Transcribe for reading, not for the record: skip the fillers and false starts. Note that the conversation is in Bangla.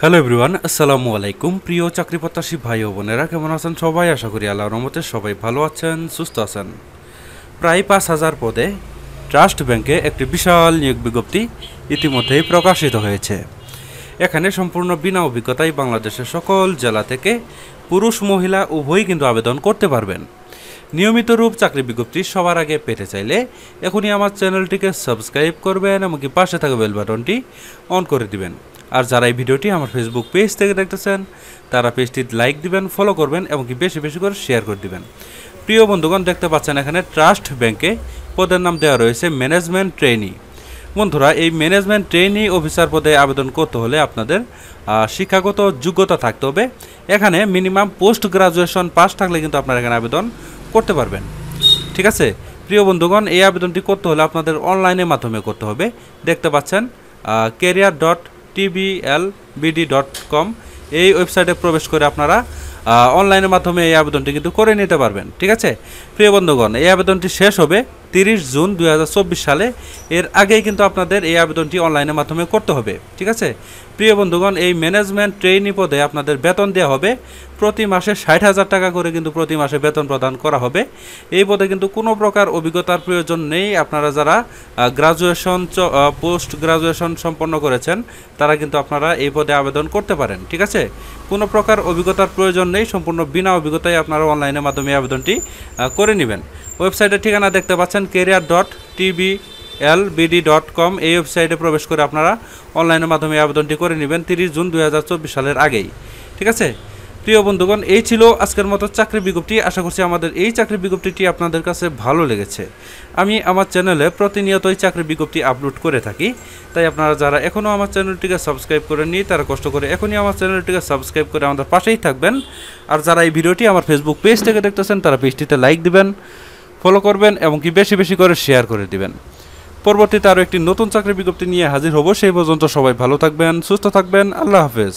হ্যালো এভরিওয়ান, আসসালামু আলাইকুম। প্রিয় চাকরি প্রত্যাশী ভাই ও বোনেরা, কেমন আছেন সবাই? আশা করি আল্লাহর রহমতে সবাই ভালো আছেন, সুস্থ আছেন। প্রায় 5,000 পদে ট্রাস্ট ব্যাংকে একটি বিশাল নিয়োগ বিজ্ঞপ্তি ইতিমধ্যেই প্রকাশিত হয়েছে। এখানে সম্পূর্ণ বিনা অভিজ্ঞতায় বাংলাদেশের সকল জেলা থেকে পুরুষ মহিলা উভয়ই কিন্তু আবেদন করতে পারবেন। নিয়মিত রূপ চাকরি বিজ্ঞপ্তি সবার আগে পেতে চাইলে এখনই আমার চ্যানেলটিকে সাবস্ক্রাইব করবেন, এমনকি পাশে থাকা বেল বাটনটি অন করে দিবেন। আর যারা এই ভিডিওটি আমার ফেসবুক পেজ থেকে দেখতেছেন তারা পেজটি লাইক দিবেন, ফলো করবেন, এমনকি বেশি বেশি করে শেয়ার করে দিবেন। প্রিয় বন্ধুগণ, দেখতে পাচ্ছেন এখানে ট্রাস্ট ব্যাংকে পদের নাম দেওয়া রয়েছে ম্যানেজমেন্ট ট্রেনি। বন্ধুরা, এই ম্যানেজমেন্ট ট্রেনি অফিসার পদে আবেদন করতে হলে আপনাদের শিক্ষাগত যোগ্যতা থাকতে হবে। এখানে মিনিমাম পোস্ট গ্রাজুয়েশন পাস থাকলে কিন্তু আপনারা এখানে আবেদন করতে পারবেন। ঠিক আছে প্রিয় বন্ধুগণ, এই আবেদনটি করতে হলে আপনাদের অনলাইনের মাধ্যমে করতে হবে। দেখতে পাচ্ছেন career.tblbd.com এই ওয়েবসাইটে প্রবেশ করে আপনারা অনলাইনের মাধ্যমে এই আবেদনটি কিন্তু করে নিতে পারবেন। ঠিক আছে প্রিয় বন্ধুগণ, এই আবেদনটি শেষ হবে 30 জুন 2024 সালে। এর আগেই কিন্তু আপনাদের এই আবেদনটি অনলাইনের মাধ্যমে করতে হবে। ঠিক আছে প্রিয় বন্ধুগণ, এই ম্যানেজমেন্ট ট্রেইনি পদে আপনাদের বেতন দেওয়া হবে প্রতি মাসে 60,000 টাকা করে কিন্তু প্রতি মাসে বেতন প্রদান করা হবে। এই পদে কিন্তু কোনো প্রকার অভিজ্ঞতার প্রয়োজন নেই। আপনারা যারা গ্রাজুয়েশন পোস্ট গ্রাজুয়েশন সম্পন্ন করেছেন তারা কিন্তু আপনারা এই পদে আবেদন করতে পারেন। ঠিক আছে, কোনো প্রকার অভিজ্ঞতার প্রয়োজন নেই, সম্পূর্ণ বিনা অভিজ্ঞতায় আপনারা অনলাইনের মাধ্যমে আবেদনটি করে নেবেন। ওয়েবসাইটের ঠিকানা দেখতে পাচ্ছেন career.tblbd.com এই ওয়েবসাইটে প্রবেশ করে আপনারা অনলাইনের মাধ্যমে আবেদনটি করে নেবেন 30 জুন 2024 সালের আগেই। ঠিক আছে প্রিয় বন্ধুগণ, এই ছিল আজকের মতো চাকরি বিজ্ঞপ্তি। আশা করছি আমাদের এই চাকরি বিজ্ঞপ্তিটি আপনাদের কাছে ভালো লেগেছে। আমি আমার চ্যানেলে প্রতিনিয়তই চাকরি বিজ্ঞপ্তি আপলোড করে থাকি, তাই আপনারা যারা এখনও আমার চ্যানেলটিকে সাবস্ক্রাইব করেননি তারা কষ্ট করে এখনই আমার চ্যানেলটিকে সাবস্ক্রাইব করে আমাদের পাশেই থাকবেন। আর যারা এই ভিডিওটি আমার ফেসবুক পেজ থেকে দেখতেছেন তারা পেজটিতে লাইক দিবেন, ফলো করবেন, এমনকি বেশি বেশি করে শেয়ার করে দিবেন। পরবর্তীতে আরও একটি নতুন চাকরি বিজ্ঞপ্তি নিয়ে হাজির হব। সেই পর্যন্ত সবাই ভালো থাকবেন, সুস্থ থাকবেন। আল্লাহ হাফেজ।